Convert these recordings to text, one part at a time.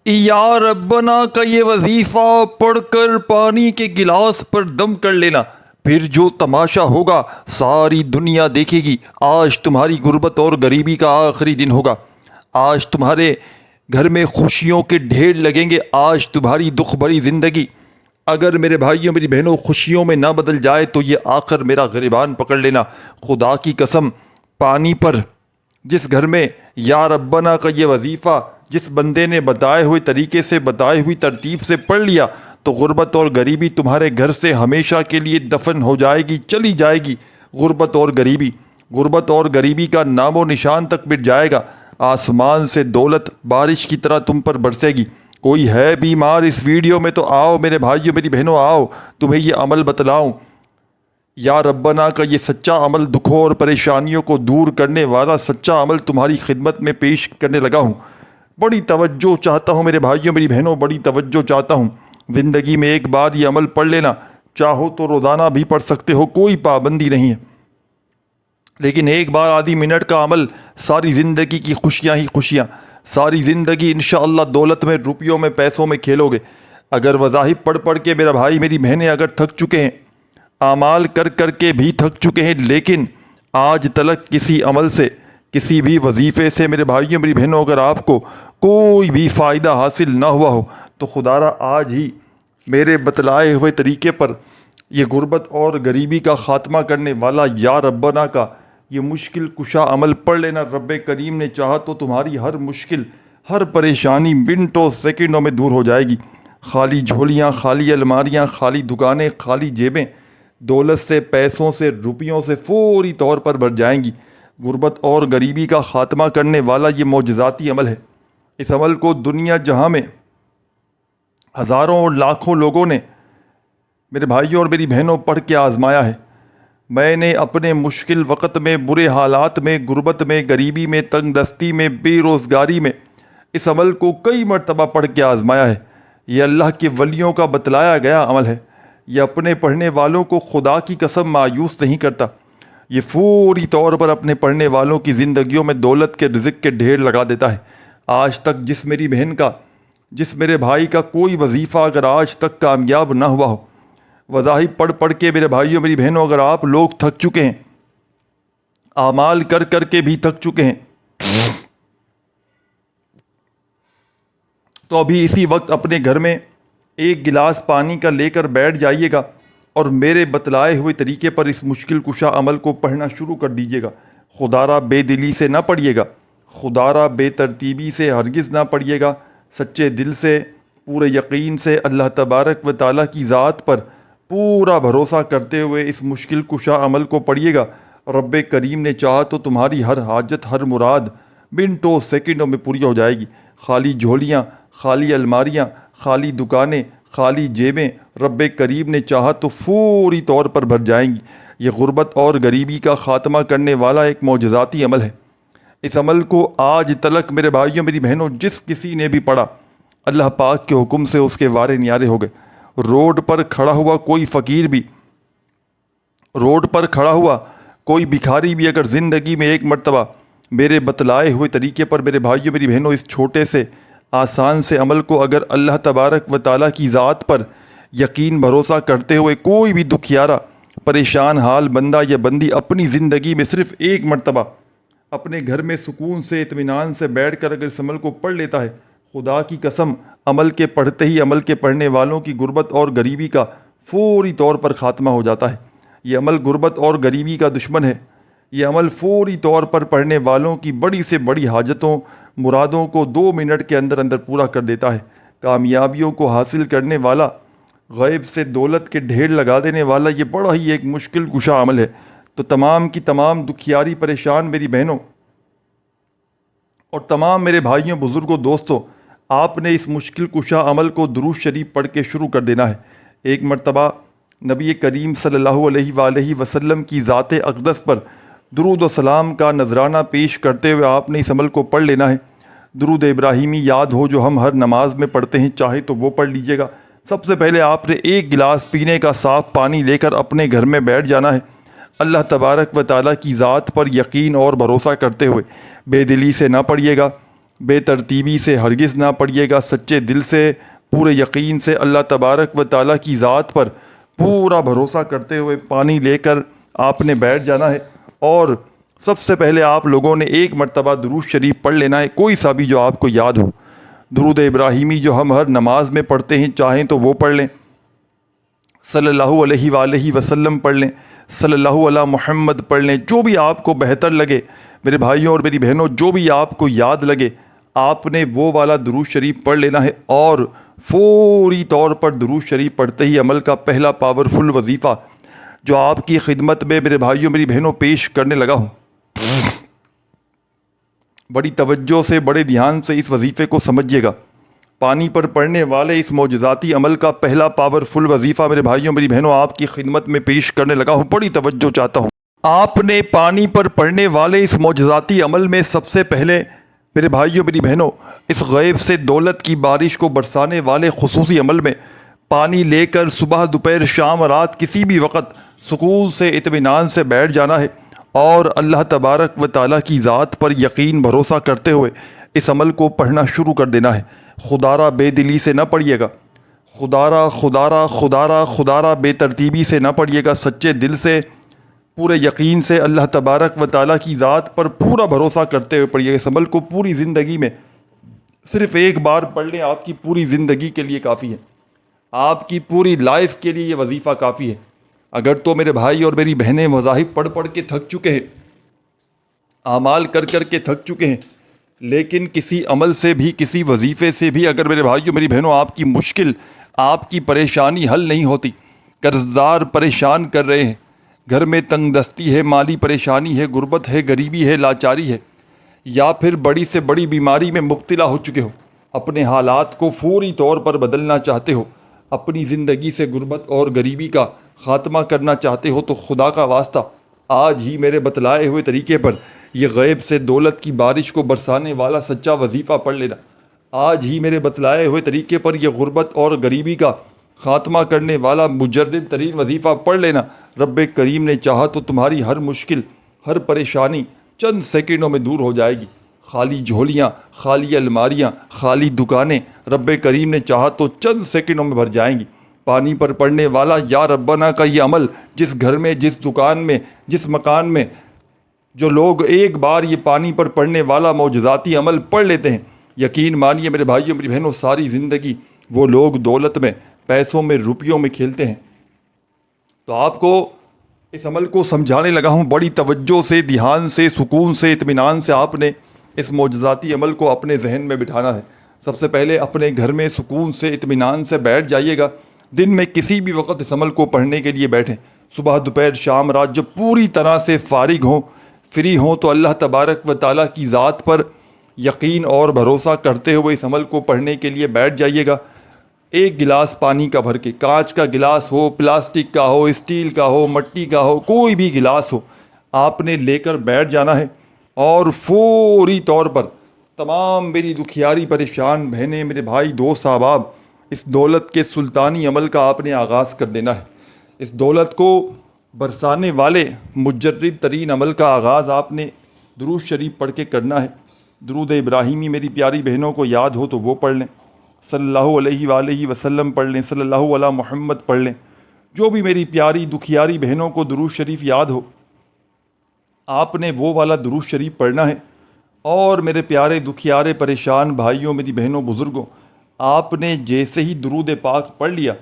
یا ربنا کا یہ وظیفہ پڑھ کر پانی کے گلاس پر دم کر لینا، پھر جو تماشا ہوگا ساری دنیا دیکھے گی۔ آج تمہاری غربت اور غریبی کا آخری دن ہوگا۔ آج تمہارے گھر میں خوشیوں کے ڈھیر لگیں گے۔ آج تمہاری دکھ بھری زندگی اگر میرے بھائیوں میری بہنوں خوشیوں میں نہ بدل جائے تو یہ آخر میرا گریبان پکڑ لینا۔ خدا کی قسم، پانی پر جس گھر میں یا ربنا کا یہ وظیفہ جس بندے نے بتائے ہوئے طریقے سے بتائی ہوئی ترتیب سے پڑھ لیا تو غربت اور غریبی تمہارے گھر سے ہمیشہ کے لیے دفن ہو جائے گی، چلی جائے گی۔ غربت اور غریبی کا نام و نشان تک مٹ جائے گا۔ آسمان سے دولت بارش کی طرح تم پر برسے گی۔ کوئی ہے بیمار اس ویڈیو میں تو آؤ میرے بھائیوں میری بہنوں، آؤ تمہیں یہ عمل بتلاؤں۔ یا ربنا کا یہ سچا عمل، دکھوں اور پریشانیوں کو دور کرنے والا سچا عمل تمہاری خدمت میں پیش کرنے لگا ہوں۔ بڑی توجہ چاہتا ہوں میرے بھائیوں میری بہنوں، بڑی توجہ چاہتا ہوں۔ زندگی میں ایک بار یہ عمل پڑھ لینا، چاہو تو روزانہ بھی پڑھ سکتے ہو، کوئی پابندی نہیں ہے، لیکن ایک بار آدھی منٹ کا عمل ساری زندگی کی خوشیاں ہی خوشیاں، ساری زندگی انشاءاللہ دولت میں، روپیوں میں، پیسوں میں کھیلو گے۔ اگر وظائف پڑھ پڑھ کے میرا بھائی میری بہنیں اگر تھک چکے ہیں، اعمال کر کر کے بھی تھک چکے ہیں، لیکن آج تلک کسی عمل سے، کسی بھی وظیفے سے میرے بھائیوں میری بہنوں اگر آپ کو کوئی بھی فائدہ حاصل نہ ہوا ہو تو خدا را آج ہی میرے بتلائے ہوئے طریقے پر یہ غربت اور غریبی کا خاتمہ کرنے والا یا ربنا کا یہ مشکل کشا عمل پڑھ لینا۔ رب کریم نے چاہا تو تمہاری ہر مشکل، ہر پریشانی منٹوں سیکنڈوں میں دور ہو جائے گی۔ خالی جھولیاں، خالی الماریاں، خالی دکانیں، خالی جیبیں دولت سے، پیسوں سے، روپیوں سے فوری طور پر بھر جائیں گی۔ غربت اور غریبی کا خاتمہ کرنے والا یہ معجزاتی عمل ہے۔ اس عمل کو دنیا جہاں میں ہزاروں اور لاکھوں لوگوں نے میرے بھائیوں اور میری بہنوں پڑھ کے آزمایا ہے۔ میں نے اپنے مشکل وقت میں، برے حالات میں، غربت میں، غریبی میں، تنگ دستی میں، بے روزگاری میں اس عمل کو کئی مرتبہ پڑھ کے آزمایا ہے۔ یہ اللہ کے ولیوں کا بتلایا گیا عمل ہے۔ یہ اپنے پڑھنے والوں کو خدا کی قسم مایوس نہیں کرتا۔ یہ فوری طور پر اپنے پڑھنے والوں کی زندگیوں میں دولت کے رزق کے ڈھیر لگا دیتا ہے۔ آج تک جس میری بہن کا، جس میرے بھائی کا کوئی وظیفہ اگر آج تک کامیاب نہ ہوا ہو، وظائف پڑھ پڑھ کے میرے بھائیوں میری بہنوں اگر آپ لوگ تھک چکے ہیں، اعمال کر کر کے بھی تھک چکے ہیں، تو ابھی اسی وقت اپنے گھر میں ایک گلاس پانی کا لے کر بیٹھ جائیے گا اور میرے بتلائے ہوئے طریقے پر اس مشکل کشا عمل کو پڑھنا شروع کر دیجیے گا۔ خدا را بے دلی سے نہ پڑھیے گا، خدا را بے ترتیبی سے ہرگز نہ پڑھیے گا، سچے دل سے، پورے یقین سے، اللہ تبارک و تعالیٰ کی ذات پر پورا بھروسہ کرتے ہوئے اس مشکل کشا عمل کو پڑھیے گا۔ رب کریم نے چاہا تو تمہاری ہر حاجت، ہر مراد منٹوں سیکنڈوں میں پوری ہو جائے گی۔ خالی جھولیاں، خالی الماریاں، خالی دکانیں، خالی جیبیں رب کریم نے چاہا تو فوری طور پر بھر جائیں گی۔ یہ غربت اور غریبی کا خاتمہ کرنے والا ایک معجزاتی عمل ہے۔ اس عمل کو آج تلک میرے بھائیوں میری بہنوں جس کسی نے بھی پڑھا، اللہ پاک کے حکم سے اس کے وارے نیارے ہو گئے۔ روڈ پر کھڑا ہوا کوئی فقیر بھی، روڈ پر کھڑا ہوا کوئی بھکاری بھی اگر زندگی میں ایک مرتبہ میرے بتلائے ہوئے طریقے پر میرے بھائیوں میری بہنوں اس چھوٹے سے آسان سے عمل کو اگر اللہ تبارک و تعالیٰ کی ذات پر یقین بھروسہ کرتے ہوئے کوئی بھی دکھیارا، پریشان حال بندہ یا بندی اپنی زندگی میں صرف ایک مرتبہ اپنے گھر میں سکون سے، اطمینان سے بیٹھ کر اگر اس عمل کو پڑھ لیتا ہے، خدا کی قسم عمل کے پڑھتے ہی عمل کے پڑھنے والوں کی غربت اور غریبی کا فوری طور پر خاتمہ ہو جاتا ہے۔ یہ عمل غربت اور غریبی کا دشمن ہے۔ یہ عمل فوری طور پر پڑھنے والوں کی بڑی سے بڑی حاجتوں، مرادوں کو 2 منٹ کے اندر اندر پورا کر دیتا ہے۔ کامیابیوں کو حاصل کرنے والا، غیب سے دولت کے ڈھیر لگا دینے والا یہ بڑا ہی ایک مشکل کشا عمل ہے۔ تو تمام کی تمام دکھیاری پریشان میری بہنوں اور تمام میرے بھائیوں، بزرگوں، دوستوں، آپ نے اس مشکل کشا عمل کو درود شریف پڑھ کے شروع کر دینا ہے۔ ایک مرتبہ نبی کریم صلی اللہ علیہ وآلہ وسلم کی ذات اقدس پر درود و سلام کا نذرانہ پیش کرتے ہوئے آپ نے اس عمل کو پڑھ لینا ہے۔ درود ابراہیمی یاد ہو جو ہم ہر نماز میں پڑھتے ہیں، چاہے تو وہ پڑھ لیجئے گا۔ سب سے پہلے آپ نے ایک گلاس پینے کا صاف پانی لے کر اپنے گھر میں بیٹھ جانا ہے، اللہ تبارک و تعالیٰ کی ذات پر یقین اور بھروسہ کرتے ہوئے۔ بے دلی سے نہ پڑھیے گا، بے ترتیبی سے ہرگز نہ پڑھیے گا، سچے دل سے پورے یقین سے اللہ تبارک و تعالیٰ کی ذات پر پورا بھروسہ کرتے ہوئے پانی لے کر آپ نے بیٹھ جانا ہے، اور سب سے پہلے آپ لوگوں نے ایک مرتبہ درود شریف پڑھ لینا ہے، کوئی سا بھی جو آپ کو یاد ہو۔ درود ابراہیمی جو ہم ہر نماز میں پڑھتے ہیں، چاہیں تو وہ پڑھ لیں، صلی اللہ علیہ وآلہ وسلم پڑھ لیں، صلی اللہ علی محمد پڑھ لیں، جو بھی آپ کو بہتر لگے میرے بھائیوں اور میری بہنوں، جو بھی آپ کو یاد لگے آپ نے وہ والا درود شریف پڑھ لینا ہے، اور فوری طور پر درود شریف پڑھتے ہی عمل کا پہلا پاورفل وظیفہ جو آپ کی خدمت میں میرے بھائیوں میری بہنوں پیش کرنے لگا ہوں، بڑی توجہ سے بڑے دھیان سے اس وظیفے کو سمجھیے گا۔ پانی پر پڑھنے والے اس معجزاتی عمل کا پہلا پاورفل وظیفہ میرے بھائیوں میری بہنوں آپ کی خدمت میں پیش کرنے لگا ہوں، بڑی توجہ چاہتا ہوں۔ آپ نے پانی پر پڑھنے والے اس معجزاتی عمل میں سب سے پہلے میرے بھائیوں میری بہنوں اس غیب سے دولت کی بارش کو برسانے والے خصوصی عمل میں پانی لے کر صبح دوپہر شام رات کسی بھی وقت سکون سے اطمینان سے بیٹھ جانا ہے، اور اللہ تبارک و تعالیٰ کی ذات پر یقین بھروسہ کرتے ہوئے اس عمل کو پڑھنا شروع کر دینا ہے۔ خدارہ بے دلی سے نہ پڑھیے گا، خدارہ بے ترتیبی سے نہ پڑھیے گا، سچے دل سے پورے یقین سے اللہ تبارک و تعالیٰ کی ذات پر پورا بھروسہ کرتے ہوئے پڑھیے گا۔ اس عمل کو پوری زندگی میں صرف ایک بار پڑھ لیں، آپ کی پوری زندگی کے لیے کافی ہے، آپ کی پوری لائف کے لیے یہ وظیفہ کافی ہے۔ اگر تو میرے بھائی اور میری بہنیں مذاہب پڑھ پڑھ کے تھک چکے ہیں، اعمال کر کر کے تھک چکے ہیں، لیکن کسی عمل سے بھی کسی وظیفے سے بھی اگر میرے بھائیوں میری بہنوں آپ کی مشکل آپ کی پریشانی حل نہیں ہوتی، قرضدار پریشان کر رہے ہیں، گھر میں تنگ دستی ہے، مالی پریشانی ہے، غربت ہے، غریبی ہے، لاچاری ہے، یا پھر بڑی سے بڑی بیماری میں مبتلا ہو چکے ہو، اپنے حالات کو فوری طور پر بدلنا چاہتے ہو، اپنی زندگی سے غربت اور غریبی کا خاتمہ کرنا چاہتے ہو، تو خدا کا واسطہ آج ہی میرے بتلائے ہوئے طریقے پر یہ غیب سے دولت کی بارش کو برسانے والا سچا وظیفہ پڑھ لینا۔ آج ہی میرے بتلائے ہوئے طریقے پر یہ غربت اور غریبی کا خاتمہ کرنے والا مجرب ترین وظیفہ پڑھ لینا۔ رب کریم نے چاہا تو تمہاری ہر مشکل ہر پریشانی چند سیکنڈوں میں دور ہو جائے گی۔ خالی جھولیاں، خالی الماریاں، خالی دکانیں رب کریم نے چاہا تو چند سیکنڈوں میں بھر جائیں گی۔ پانی پر پڑھنے والا یا ربنا کا یہ عمل جس گھر میں، جس دکان میں، جس مکان میں جو لوگ ایک بار یہ پانی پر پڑھنے والا معجزاتی عمل پڑھ لیتے ہیں، یقین مانیے میرے بھائیوں میری بہنوں ساری زندگی وہ لوگ دولت میں، پیسوں میں، روپیوں میں کھیلتے ہیں۔ تو آپ کو اس عمل کو سمجھانے لگا ہوں، بڑی توجہ سے، دھیان سے، سکون سے، اطمینان سے آپ نے اس معجزاتی عمل کو اپنے ذہن میں بٹھانا ہے۔ سب سے پہلے اپنے گھر میں سکون سے اطمینان سے بیٹھ جائیے گا، دن میں کسی بھی وقت اس عمل کو پڑھنے کے لیے بیٹھیں، صبح دوپہر شام رات، جب پوری طرح سے فارغ ہوں، فری ہوں، تو اللہ تبارک و تعالیٰ کی ذات پر یقین اور بھروسہ کرتے ہوئے اس عمل کو پڑھنے کے لیے بیٹھ جائیے گا۔ ایک گلاس پانی کا بھر کے، کانچ کا گلاس ہو، پلاسٹک کا ہو، اسٹیل کا ہو، مٹی کا ہو، کوئی بھی گلاس ہو، آپ نے لے کر بیٹھ جانا ہے، اور فوری طور پر تمام میری دکھیاری پریشان بہنیں، میرے بھائی، دوست، احباب، اس دولت کے سلطانی عمل کا آپ نے آغاز کر دینا ہے۔ اس دولت کو برسانے والے مجرب ترین عمل کا آغاز آپ نے درود شریف پڑھ کے کرنا ہے۔ درود ابراہیمی میری پیاری بہنوں کو یاد ہو تو وہ پڑھ لیں، صلی اللہ علیہ وآلہ وسلم پڑھ لیں، صلی اللہ علی محمد پڑھ لیں، جو بھی میری پیاری دکھیاری بہنوں کو درود شریف یاد ہو آپ نے وہ والا درود شریف پڑھنا ہے۔ اور میرے پیارے دکھیارے پریشان بھائیوں، میری بہنوں، بزرگوں، آپ نے جیسے ہی درود پاک پڑھ لیا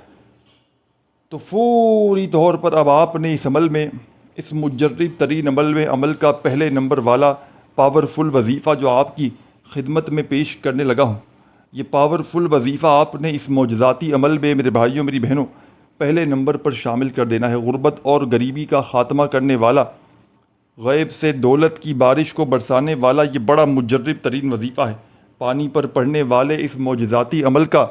تو فوری طور پر اب آپ نے اس عمل میں، اس مجرب ترین عمل میں، عمل کا پہلے نمبر والا پاورفل وظیفہ جو آپ کی خدمت میں پیش کرنے لگا ہوں، یہ پاورفل وظیفہ آپ نے اس معجزاتی عمل میں میرے بھائیوں میری بہنوں پہلے نمبر پر شامل کر دینا ہے۔ غربت اور غریبی کا خاتمہ کرنے والا، غیب سے دولت کی بارش کو برسانے والا یہ بڑا مجرب ترین وظیفہ ہے۔ پانی پر پڑھنے والے اس معجزاتی عمل کا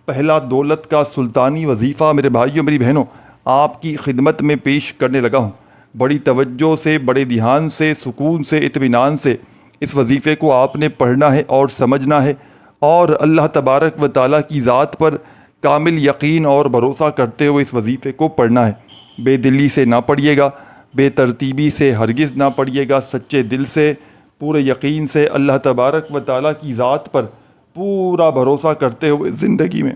پہلا دولت کا سلطانی وظیفہ میرے بھائیوں میری بہنوں آپ کی خدمت میں پیش کرنے لگا ہوں۔ بڑی توجہ سے، بڑے دھیان سے، سکون سے، اطمینان سے اس وظیفے کو آپ نے پڑھنا ہے اور سمجھنا ہے، اور اللہ تبارک و تعالیٰ کی ذات پر کامل یقین اور بھروسہ کرتے ہوئے اس وظیفے کو پڑھنا ہے۔ بے دلی سے نہ پڑھیے گا، بے ترتیبی سے ہرگز نہ پڑھیے گا، سچے دل سے پورے یقین سے اللہ تبارک و تعالیٰ کی ذات پر پورا بھروسہ کرتے ہوئے زندگی میں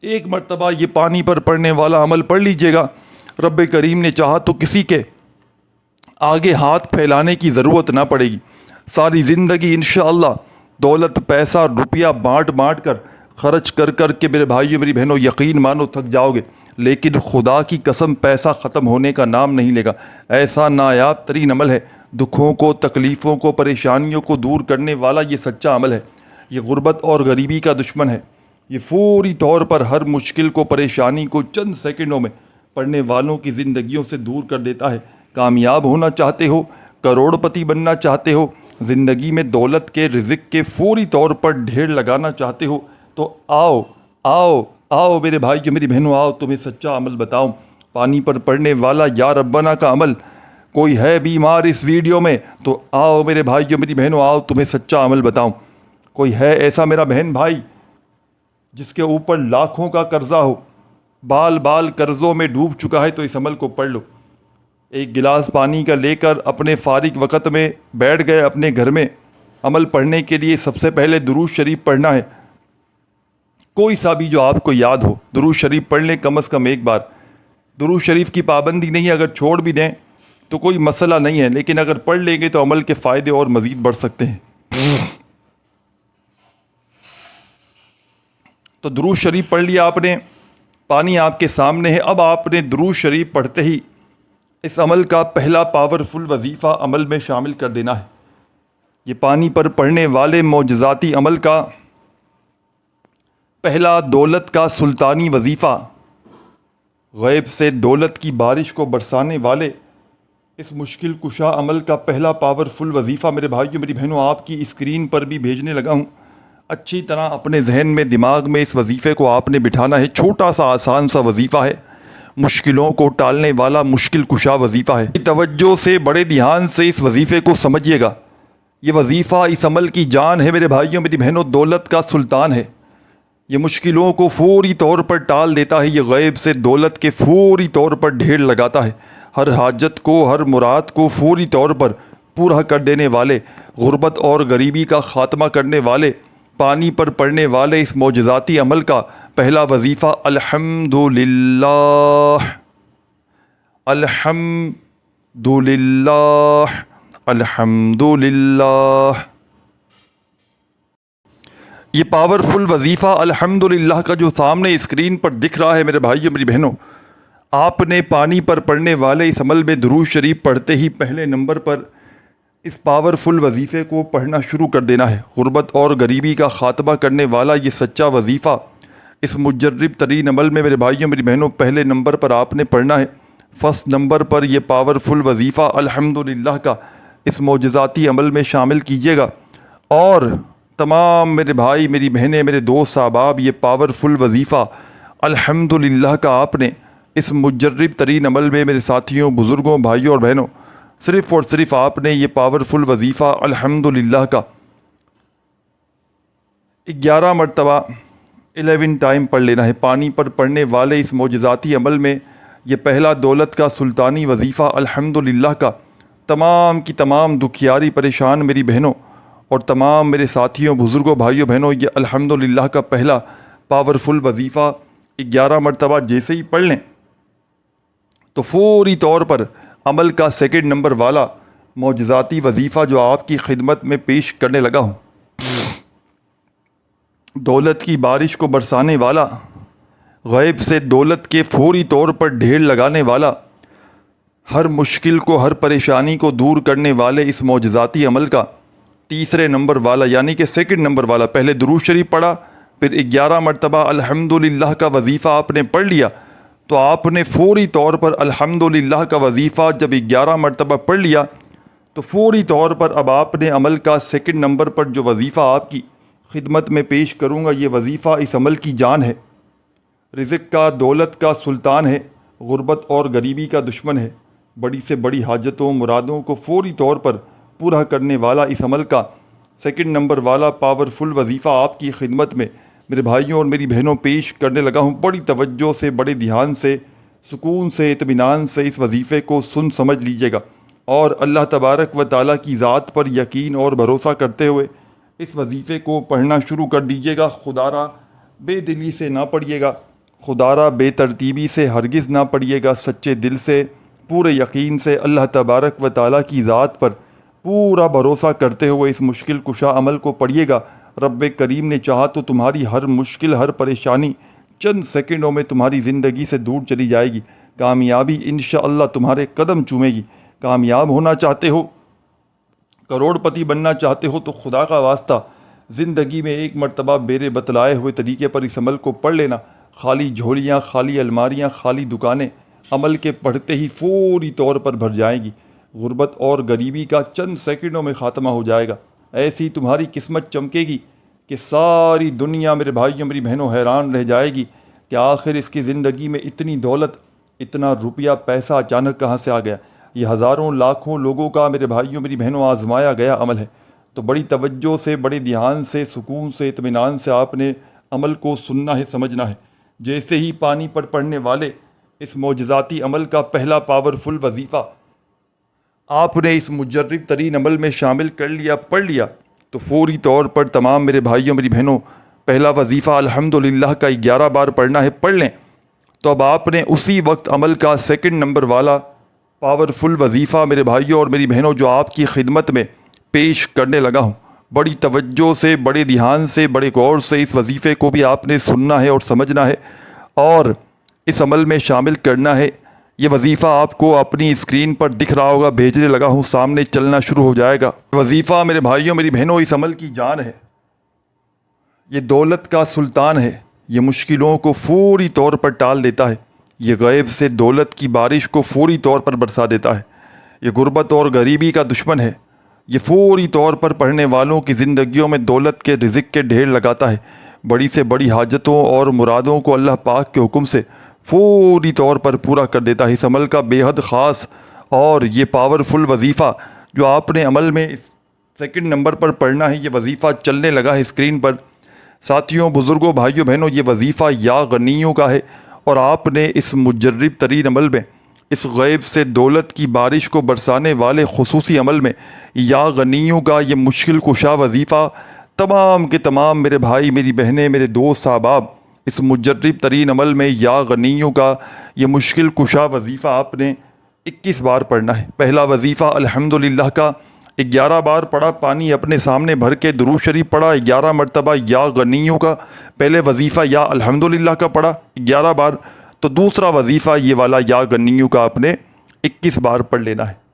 ایک مرتبہ یہ پانی پر پڑنے والا عمل پڑھ لیجئے گا. رب کریم نے چاہا تو کسی کے آگے ہاتھ پھیلانے کی ضرورت نہ پڑے گی. ساری زندگی انشاءاللہ دولت پیسہ روپیہ بانٹ بانٹ کر خرچ کر کر کے میرے بھائیو میری بہنوں یقین مانو تھک جاؤ گے، لیکن خدا کی قسم پیسہ ختم ہونے کا نام نہیں لے گا. ایسا نایاب ترین عمل ہے، دکھوں کو تکلیفوں کو پریشانیوں کو دور کرنے والا یہ سچا عمل ہے. یہ غربت اور غریبی کا دشمن ہے. یہ فوری طور پر ہر مشکل کو پریشانی کو چند سیکنڈوں میں پڑھنے والوں کی زندگیوں سے دور کر دیتا ہے. کامیاب ہونا چاہتے ہو، کروڑ پتی بننا چاہتے ہو، زندگی میں دولت کے رزق کے فوری طور پر ڈھیر لگانا چاہتے ہو تو آؤ آؤ آؤ میرے بھائی میری بہنوں، آؤ تمہیں سچا عمل بتاؤں. پانی پر پڑنے والا یا ربنا کا عمل. کوئی ہے بیمار اس ویڈیو میں تو آؤ میرے بھائی میری بہنوں، آؤ تمہیں سچا عمل بتاؤں. کوئی ہے ایسا میرا بہن بھائی جس کے اوپر لاکھوں کا قرضہ ہو، بال بال قرضوں میں ڈوب چکا ہے، تو اس عمل کو پڑھ لو. ایک گلاس پانی کا لے کر اپنے فارغ وقت میں بیٹھ گئے اپنے گھر میں. عمل پڑھنے کے لیے سب سے پہلے درود شریف پڑھنا ہے. کوئی سا بھی جو آپ کو یاد ہو درود شریف پڑھ لیں کم از کم ایک بار. درود شریف کی پابندی نہیں ہے، اگر چھوڑ بھی دیں تو کوئی مسئلہ نہیں ہے، لیکن اگر پڑھ لیں گے تو عمل کے فائدے اور مزید بڑھ سکتے ہیں. تو درود شریف پڑھ لیا آپ نے، پانی آپ کے سامنے ہے. اب آپ نے درود شریف پڑھتے ہی اس عمل کا پہلا پاورفل وظیفہ عمل میں شامل کر دینا ہے. یہ پانی پر پڑھنے والے معجزاتی عمل کا پہلا دولت کا سلطانی وظیفہ، غیب سے دولت کی بارش کو برسانے والے اس مشکل کشا عمل کا پہلا پاورفل وظیفہ میرے بھائیوں میری بہنوں آپ کی اسکرین پر بھی بھیجنے لگا ہوں. اچھی طرح اپنے ذہن میں دماغ میں اس وظیفے کو آپ نے بٹھانا ہے. چھوٹا سا آسان سا وظیفہ ہے، مشکلوں کو ٹالنے والا مشکل کشا وظیفہ ہے. توجہ سے بڑے دھیان سے اس وظیفے کو سمجھیے گا. یہ وظیفہ اس عمل کی جان ہے میرے بھائیوں میری بہنوں، دولت کا سلطان ہے. یہ مشکلوں کو فوری طور پر ٹال دیتا ہے. یہ غیب سے دولت کے فوری طور پر ڈھیر لگاتا ہے. ہر حاجت کو ہر مراد کو فوری طور پر پورا کر دینے والے، غربت اور غریبی کا خاتمہ کرنے والے پانی پر پڑنے والے اس معجزاتی عمل کا پہلا وظیفہ الحمدللہ الحمدللہ الحمدللہ. یہ پاورفل وظیفہ الحمدللہ کا جو سامنے اسکرین پر دکھ رہا ہے میرے بھائیو میری بہنوں، آپ نے پانی پر پڑھنے والے اس عمل میں درود شریف پڑھتے ہی پہلے نمبر پر اس پاورفل وظیفے کو پڑھنا شروع کر دینا ہے. غربت اور غریبی کا خاتمہ کرنے والا یہ سچا وظیفہ اس مجرب ترین عمل میں میرے بھائیوں میری بہنوں پہلے نمبر پر آپ نے پڑھنا ہے. فرسٹ نمبر پر یہ پاورفل وظیفہ الحمدللہ کا اس معجزاتی عمل میں شامل کیجیے گا. اور تمام میرے بھائی میری بہنیں میرے دوست احباب یہ پاورفل وظیفہ الحمدللہ کا آپ نے اس مجرب ترین عمل میں میرے ساتھیوں بزرگوں بھائیوں اور بہنوں صرف اور صرف آپ نے یہ پاورفل وظیفہ الحمدللہ کا 11 مرتبہ 11 ٹائم پڑھ لینا ہے. پانی پر پڑھنے والے اس معجزاتی عمل میں یہ پہلا دولت کا سلطانی وظیفہ الحمدللہ کا تمام کی تمام دکھیاری پریشان میری بہنوں اور تمام میرے ساتھیوں بزرگوں بھائیوں بہنوں یہ الحمدللہ کا پہلا پاورفل وظیفہ 11 مرتبہ جیسے ہی پڑھ لیں تو فوری طور پر عمل کا سیکنڈ نمبر والا معجزاتی وظیفہ جو آپ کی خدمت میں پیش کرنے لگا ہوں، دولت کی بارش کو برسانے والا، غیب سے دولت کے فوری طور پر ڈھیر لگانے والا، ہر مشکل کو ہر پریشانی کو دور کرنے والے اس معجزاتی عمل کا تیسرے نمبر والا یعنی کہ سیکنڈ نمبر والا. پہلے درود شریف پڑھا، پھر 11 مرتبہ الحمدللہ کا وظیفہ آپ نے پڑھ لیا تو آپ نے فوری طور پر الحمدللہ کا وظیفہ جب 11 مرتبہ پڑھ لیا تو فوری طور پر اب آپ نے عمل کا سیکنڈ نمبر پر جو وظیفہ آپ کی خدمت میں پیش کروں گا یہ وظیفہ اس عمل کی جان ہے. رزق کا دولت کا سلطان ہے، غربت اور غریبی کا دشمن ہے. بڑی سے بڑی حاجتوں مرادوں کو فوری طور پر پورا کرنے والا اس عمل کا سیکنڈ نمبر والا پاورفل وظیفہ آپ کی خدمت میں میرے بھائیوں اور میری بہنوں پیش کرنے لگا ہوں. بڑی توجہ سے بڑے دھیان سے سکون سے اطمینان سے اس وظیفے کو سن سمجھ لیجیے گا. اور اللہ تبارک و تعالیٰ کی ذات پر یقین اور بھروسہ کرتے ہوئے اس وظیفے کو پڑھنا شروع کر دیجیے گا۔ خدا را بے دلی سے نہ پڑھیے گا، خدا را بے ترتیبی سے ہرگز نہ پڑھیے گا، سچے دل سے پورے یقین سے اللہ تبارک و تعالیٰ کی ذات پر پورا بھروسہ کرتے ہوئے اس مشکل کشا عمل کو پڑھیے گا۔ رب کریم نے چاہا تو تمہاری ہر مشکل، ہر پریشانی چند سیکنڈوں میں تمہاری زندگی سے دور چلی جائے گی۔ کامیابی انشاءاللہ تمہارے قدم چومے گی۔ کامیاب ہونا چاہتے ہو، کروڑ پتی بننا چاہتے ہو تو خدا کا واسطہ زندگی میں ایک مرتبہ میرے بتلائے ہوئے طریقے پر اس عمل کو پڑھ لینا۔ خالی جھولیاں، خالی الماریاں، خالی دکانیں عمل کے پڑھتے ہی فوری طور پر بھر جائیں گی۔ غربت اور غریبی کا چند سیکنڈوں میں خاتمہ ہو جائے گا۔ ایسی تمہاری قسمت چمکے گی کہ ساری دنیا میرے بھائیوں میری بہنوں حیران رہ جائے گی کہ آخر اس کی زندگی میں اتنی دولت، اتنا روپیہ پیسہ اچانک کہاں سے آ گیا۔ یہ ہزاروں لاکھوں لوگوں کا میرے بھائیوں میری بہنوں آزمایا گیا عمل ہے۔ تو بڑی توجہ سے، بڑے دھیان سے، سکون سے، اطمینان سے آپ نے عمل کو سننا ہے، سمجھنا ہے۔ جیسے ہی پانی پر پڑھنے والے اس معجزاتی عمل کا پہلا پاورفل وظیفہ آپ نے اس مجرب ترین عمل میں شامل کر لیا، پڑھ لیا، تو فوری طور پر تمام میرے بھائیوں میری بہنوں پہلا وظیفہ الحمدللہ کا 11 بار پڑھنا ہے، پڑھ لیں۔ تو اب آپ نے اسی وقت عمل کا سیکنڈ نمبر والا پاورفل وظیفہ میرے بھائیوں اور میری بہنوں جو آپ کی خدمت میں پیش کرنے لگا ہوں، بڑی توجہ سے، بڑے دھیان سے، بڑے غور سے اس وظیفے کو بھی آپ نے سننا ہے اور سمجھنا ہے اور اس عمل میں شامل کرنا ہے۔ یہ وظیفہ آپ کو اپنی اسکرین پر دکھ رہا ہوگا، بھیجنے لگا ہوں، سامنے چلنا شروع ہو جائے گا۔ وظیفہ میرے بھائیوں میری بہنوں اس عمل کی جان ہے، یہ دولت کا سلطان ہے، یہ مشکلوں کو فوری طور پر ٹال دیتا ہے، یہ غیب سے دولت کی بارش کو فوری طور پر برسا دیتا ہے، یہ غربت اور غریبی کا دشمن ہے، یہ فوری طور پر پڑھنے والوں کی زندگیوں میں دولت کے رزق کے ڈھیر لگاتا ہے، بڑی سے بڑی حاجتوں اور مرادوں کو اللہ پاک کے حکم سے فوری طور پر پورا کر دیتا ہے۔ اس عمل کا بے حد خاص اور یہ پاورفل وظیفہ جو آپ نے عمل میں اس سیکنڈ نمبر پر پڑھنا ہے، یہ وظیفہ چلنے لگا ہے اسکرین پر۔ ساتھیوں، بزرگوں، بھائیوں، بہنوں، یہ وظیفہ یا غنیوں کا ہے اور آپ نے اس مجرب ترین عمل میں، اس غیب سے دولت کی بارش کو برسانے والے خصوصی عمل میں یا غنیوں کا یہ مشکل کشا وظیفہ تمام کے تمام میرے بھائی، میری بہنیں، میرے دوست، احباب، اس مجرب ترین عمل میں یا غنیوں کا یہ مشکل کشا وظیفہ آپ نے 21 بار پڑھنا ہے۔ پہلا وظیفہ الحمدللہ کا 11 بار پڑھا، پانی اپنے سامنے بھر کے درود شریف پڑھا 11 مرتبہ۔ یا غنیوں کا پہلے وظیفہ یا الحمدللہ کا پڑھا 11 بار، تو دوسرا وظیفہ یہ والا یا غنیوں کا آپ نے 21 بار پڑھ لینا ہے۔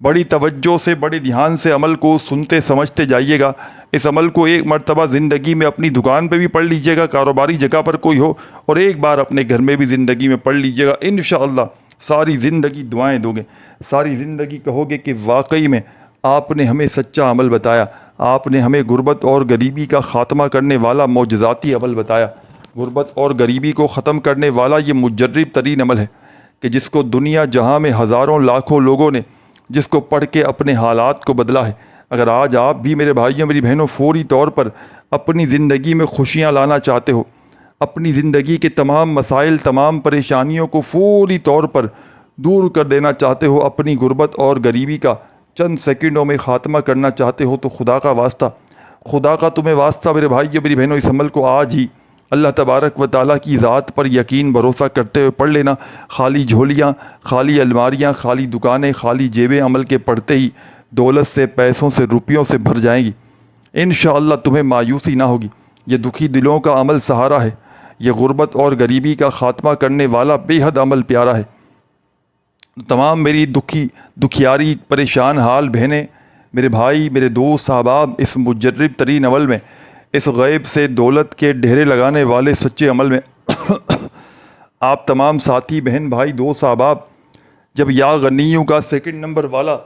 بڑی توجہ سے، بڑے دھیان سے عمل کو سنتے سمجھتے جائیے گا۔ اس عمل کو ایک مرتبہ زندگی میں اپنی دکان پہ بھی پڑھ لیجیے گا، کاروباری جگہ پر کوئی ہو، اور ایک بار اپنے گھر میں بھی زندگی میں پڑھ لیجیے گا۔ انشاءاللہ ساری زندگی دعائیں دو گے، ساری زندگی کہو گے کہ واقعی میں آپ نے ہمیں سچا عمل بتایا، آپ نے ہمیں غربت اور غریبی کا خاتمہ کرنے والا معجزاتی عمل بتایا۔ غربت اور غریبی کو ختم کرنے والا یہ مجرب ترین عمل ہے کہ جس کو دنیا جہاں میں ہزاروں لاکھوں لوگوں نے جس کو پڑھ کے اپنے حالات کو بدلا ہے۔ اگر آج آپ بھی میرے بھائیوں میری بہنوں فوری طور پر اپنی زندگی میں خوشیاں لانا چاہتے ہو، اپنی زندگی کے تمام مسائل، تمام پریشانیوں کو فوری طور پر دور کر دینا چاہتے ہو، اپنی غربت اور غریبی کا چند سیکنڈوں میں خاتمہ کرنا چاہتے ہو، تو خدا کا واسطہ، خدا کا تمہیں واسطہ میرے بھائیوں میری بہنوں، اس عمل کو آج ہی اللہ تبارک و تعالیٰ کی ذات پر یقین بھروسہ کرتے ہوئے پڑھ لینا۔ خالی جھولیاں، خالی الماریاں، خالی دکانیں، خالی جیبیں عمل کے پڑھتے ہی دولت سے، پیسوں سے، روپیوں سے بھر جائیں گی۔ انشاءاللہ تمہیں مایوسی نہ ہوگی۔ یہ دکھی دلوں کا عمل سہارا ہے، یہ غربت اور غریبی کا خاتمہ کرنے والا بے حد عمل پیارا ہے۔ تمام میری دکھیاری پریشان حال بہنیں، میرے بھائی، میرے دوست، احباب، اس مجرب ترین عمل میں، اس غیب سے دولت کے ڈھیرے لگانے والے سچے عمل میں آپ تمام ساتھی، بہن، بھائی، دوست، احباب، جب یا غنیوں کا سیکنڈ نمبر والا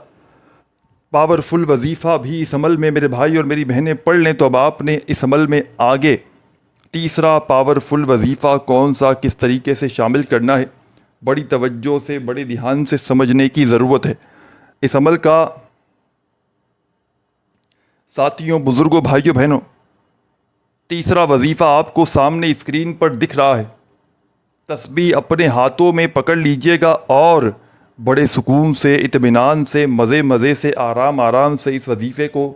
پاورفل وظیفہ بھی اس عمل میں میرے بھائی اور میری بہنیں پڑھ لیں، تو اب آپ نے اس عمل میں آگے تیسرا پاورفل وظیفہ کون سا، کس طریقے سے شامل کرنا ہے، بڑی توجہ سے، بڑے دھیان سے سمجھنے کی ضرورت ہے۔ اس عمل کا ساتھیوں، بزرگوں، بھائیوں، بہنوں، تیسرا وظیفہ آپ کو سامنے اسکرین پر دکھ رہا ہے۔ تسبیح اپنے ہاتھوں میں پکڑ لیجئے گا اور بڑے سکون سے، اطمینان سے، مزے سے، آرام سے اس وظیفے کو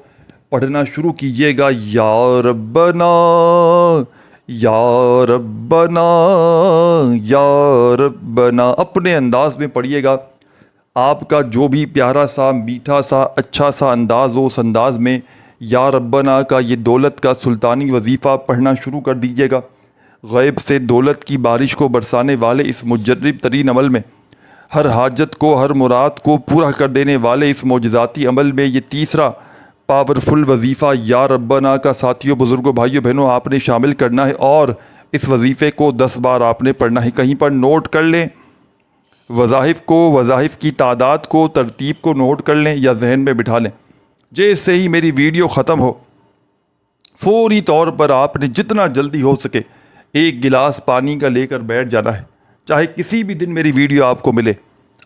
پڑھنا شروع کیجیے گا۔ یا ربنا یا ربنا یا ربنا، اپنے انداز میں پڑھیے گا۔ آپ کا جو بھی پیارا سا، میٹھا سا، اچھا سا انداز ہو، اس انداز میں یا ربنا کا یہ دولت کا سلطانی وظیفہ پڑھنا شروع کر دیجیے گا۔ غیب سے دولت کی بارش کو برسانے والے اس مجرب ترین عمل میں، ہر حاجت کو، ہر مراد کو پورا کر دینے والے اس معجزاتی عمل میں یہ تیسرا پاورفل وظیفہ یا ربنا کا ساتھیوں، بزرگوں، بھائیوں، بہنوں آپ نے شامل کرنا ہے، اور اس وظیفے کو 10 بار آپ نے پڑھنا ہے۔ کہیں پر نوٹ کر لیں، وظائف کی تعداد کو، ترتیب کو نوٹ کر لیں یا ذہن میں بٹھا لیں۔ جیسے ہی میری ویڈیو ختم ہو، فوری طور پر آپ نے جتنا جلدی ہو سکے ایک گلاس پانی کا لے کر بیٹھ جانا ہے۔ چاہے کسی بھی دن میری ویڈیو آپ کو ملے،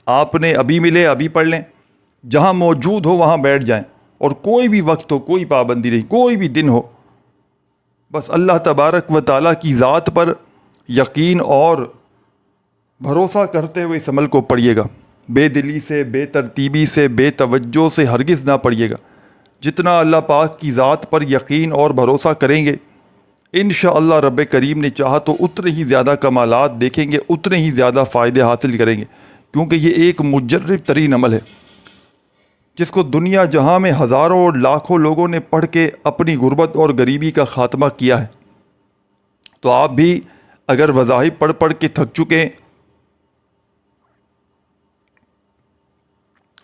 آپ نے ابھی ملے ابھی پڑھ لیں، جہاں موجود ہو وہاں بیٹھ جائیں، اور کوئی بھی وقت ہو، کوئی پابندی نہیں، کوئی بھی دن ہو، بس اللہ تبارک و تعالیٰ کی ذات پر یقین اور بھروسہ کرتے ہوئے اس عمل کو پڑھیے گا۔ بے دلی سے، بے ترتیبی سے، بے توجہ سے ہرگز نہ پڑھیے گا۔ جتنا اللہ پاک کی ذات پر یقین اور بھروسہ کریں گے، انشاءاللہ رب کریم نے چاہا تو اتنے ہی زیادہ کمالات دیکھیں گے، اتنے ہی زیادہ فائدے حاصل کریں گے، کیونکہ یہ ایک مجرب ترین عمل ہے جس کو دنیا جہاں میں ہزاروں اور لاکھوں لوگوں نے پڑھ کے اپنی غربت اور غریبی کا خاتمہ کیا ہے۔ تو آپ بھی اگر وظائف پڑھ کے تھک چکے ہیں،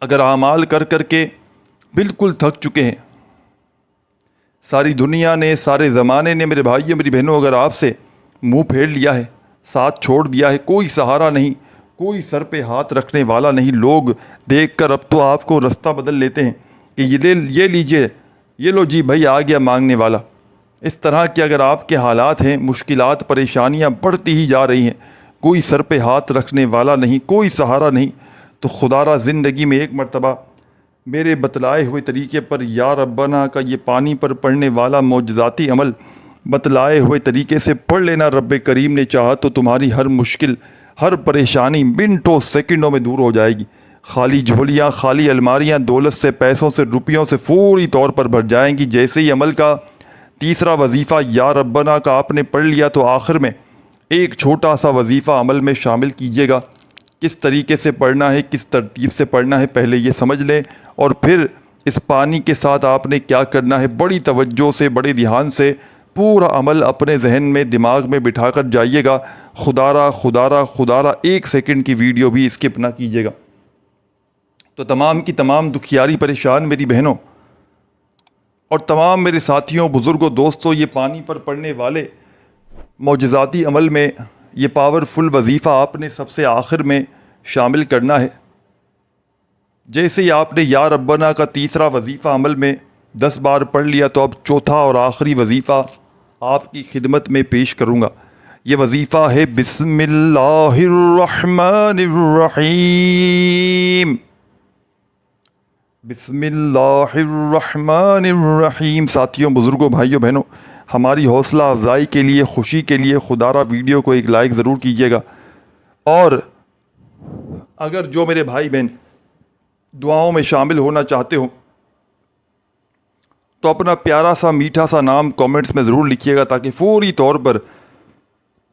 اگر اعمال کر کے بالکل تھک چکے ہیں، ساری دنیا نے، سارے زمانے نے، میرے بھائیوں، میری بہنوں، اگر آپ سے منہ پھیر لیا ہے، ساتھ چھوڑ دیا ہے، کوئی سہارا نہیں، کوئی سر پہ ہاتھ رکھنے والا نہیں، لوگ دیکھ کر اب تو آپ کو رستہ بدل لیتے ہیں کہ یہ لیجئے، یہ لو جی بھائی آ گیا مانگنے والا۔ اس طرح کے اگر آپ کے حالات ہیں، مشکلات، پریشانیاں بڑھتی ہی جا رہی ہیں، کوئی سر پہ ہاتھ رکھنے والا نہیں، کوئی سہارا نہیں، تو خدا را زندگی میں ایک مرتبہ میرے بتلائے ہوئے طریقے پر یا ربنا کا یہ پانی پر پڑھنے والا معجزاتی عمل بتلائے ہوئے طریقے سے پڑھ لینا۔ رب کریم نے چاہا تو تمہاری ہر مشکل، ہر پریشانی منٹوں سیکنڈوں میں دور ہو جائے گی۔ خالی جھولیاں، خالی الماریاں دولت سے، پیسوں سے، روپیوں سے فوری طور پر بھر جائیں گی۔ جیسے ہی عمل کا تیسرا وظیفہ یا ربنا کا آپ نے پڑھ لیا تو آخر میں ایک چھوٹا سا وظیفہ عمل میں شامل کیجیے گا۔ کس طریقے سے پڑھنا ہے، کس ترتیب سے پڑھنا ہے، پہلے یہ سمجھ لیں، اور پھر اس پانی کے ساتھ آپ نے کیا کرنا ہے، بڑی توجہ سے، بڑے دھیان سے پورا عمل اپنے ذہن میں، دماغ میں بٹھا کر جائیے گا۔ خدا را 1 سیکنڈ کی ویڈیو بھی اسکپ نہ کیجیے گا۔ تو تمام کی تمام دکھیاری پریشان میری بہنوں اور تمام میرے ساتھیوں، بزرگوں، دوستوں، یہ پانی پر پڑنے والے معجزاتی عمل میں یہ پاورفل وظیفہ آپ نے سب سے آخر میں شامل کرنا ہے۔ جیسے ہی آپ نے یا ربنا کا تیسرا وظیفہ عمل میں 10 بار پڑھ لیا تو اب چوتھا اور آخری وظیفہ آپ کی خدمت میں پیش کروں گا۔ یہ وظیفہ ہے بسم اللہ الرحمن الرحیم۔ بسم اللہ الرحمن الرحیم۔ ساتھیوں، بزرگوں، بھائیوں، بہنوں، ہماری حوصلہ افزائی کے لیے، خوشی کے لیے خدا را ویڈیو کو ایک لائک ضرور کیجیے گا، اور اگر جو میرے بھائی بہن دعاؤں میں شامل ہونا چاہتے ہو تو اپنا پیارا سا، میٹھا سا نام کامنٹس میں ضرور لکھیے گا، تاکہ فوری طور پر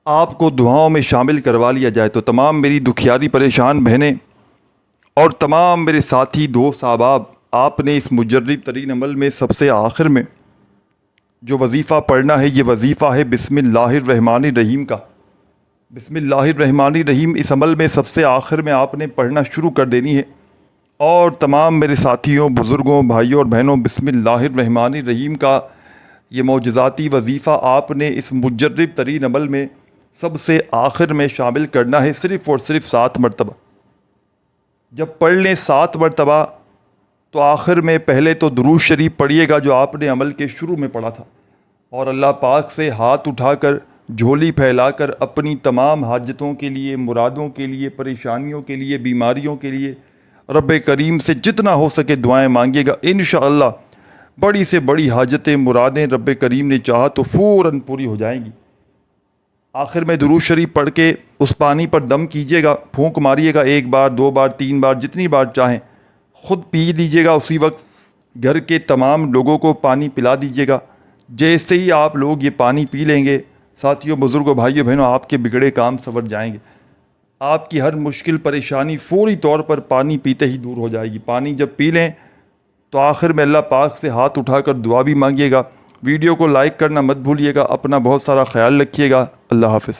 آپ کو دعاؤں میں شامل کروا لیا جائے۔ تو تمام میری دکھیاری پریشان بہنیں اور تمام میرے ساتھی، دوست، احباب، آپ نے اس مجرب ترین عمل میں سب سے آخر میں جو وظیفہ پڑھنا ہے، یہ وظیفہ ہے بسم اللہ الرحمن الرحیم کا۔ بسم اللہ الرحمن الرحیم اس عمل میں سب سے آخر میں آپ نے پڑھنا شروع کر دینی ہے۔ اور تمام میرے ساتھیوں، بزرگوں، بھائیوں اور بہنوں، بسم اللہ الرحمن الرحیم کا یہ معجزاتی وظیفہ آپ نے اس مجرب ترین عمل میں سب سے آخر میں شامل کرنا ہے، صرف اور صرف 7 مرتبہ۔ جب پڑھ لیں 7 مرتبہ تو آخر میں پہلے تو درود شریف پڑھیے گا جو آپ نے عمل کے شروع میں پڑھا تھا، اور اللہ پاک سے ہاتھ اٹھا کر، جھولی پھیلا کر اپنی تمام حاجتوں کے لیے، مرادوں کے لیے، پریشانیوں کے لیے، بیماریوں کے لیے رب کریم سے جتنا ہو سکے دعائیں مانگیے گا۔ انشاءاللہ بڑی سے بڑی حاجتیں، مرادیں رب کریم نے چاہا تو فوراً پوری ہو جائیں گی۔ آخر میں درود شریف پڑھ کے اس پانی پر دم کیجیے گا، پھونک ماریے گا 1 بار 2 بار 3 بار جتنی بار چاہیں، خود پی لیجیے گا اسی وقت، گھر کے تمام لوگوں کو پانی پلا دیجیے گا۔ جیسے ہی آپ لوگ یہ پانی پی لیں گے ساتھیوں، بزرگوں، بھائیوں، بہنوں، آپ کے بگڑے کام سنور جائیں گے، آپ کی ہر مشکل پریشانی فوری طور پر پانی پیتے ہی دور ہو جائے گی۔ پانی جب پی لیں تو آخر میں اللہ پاک سے ہاتھ اٹھا کر دعا بھی مانگیے گا۔ ویڈیو کو لائک کرنا مت بھولیے گا، اپنا بہت سارا خیال رکھیے گا۔ اللہ حافظ۔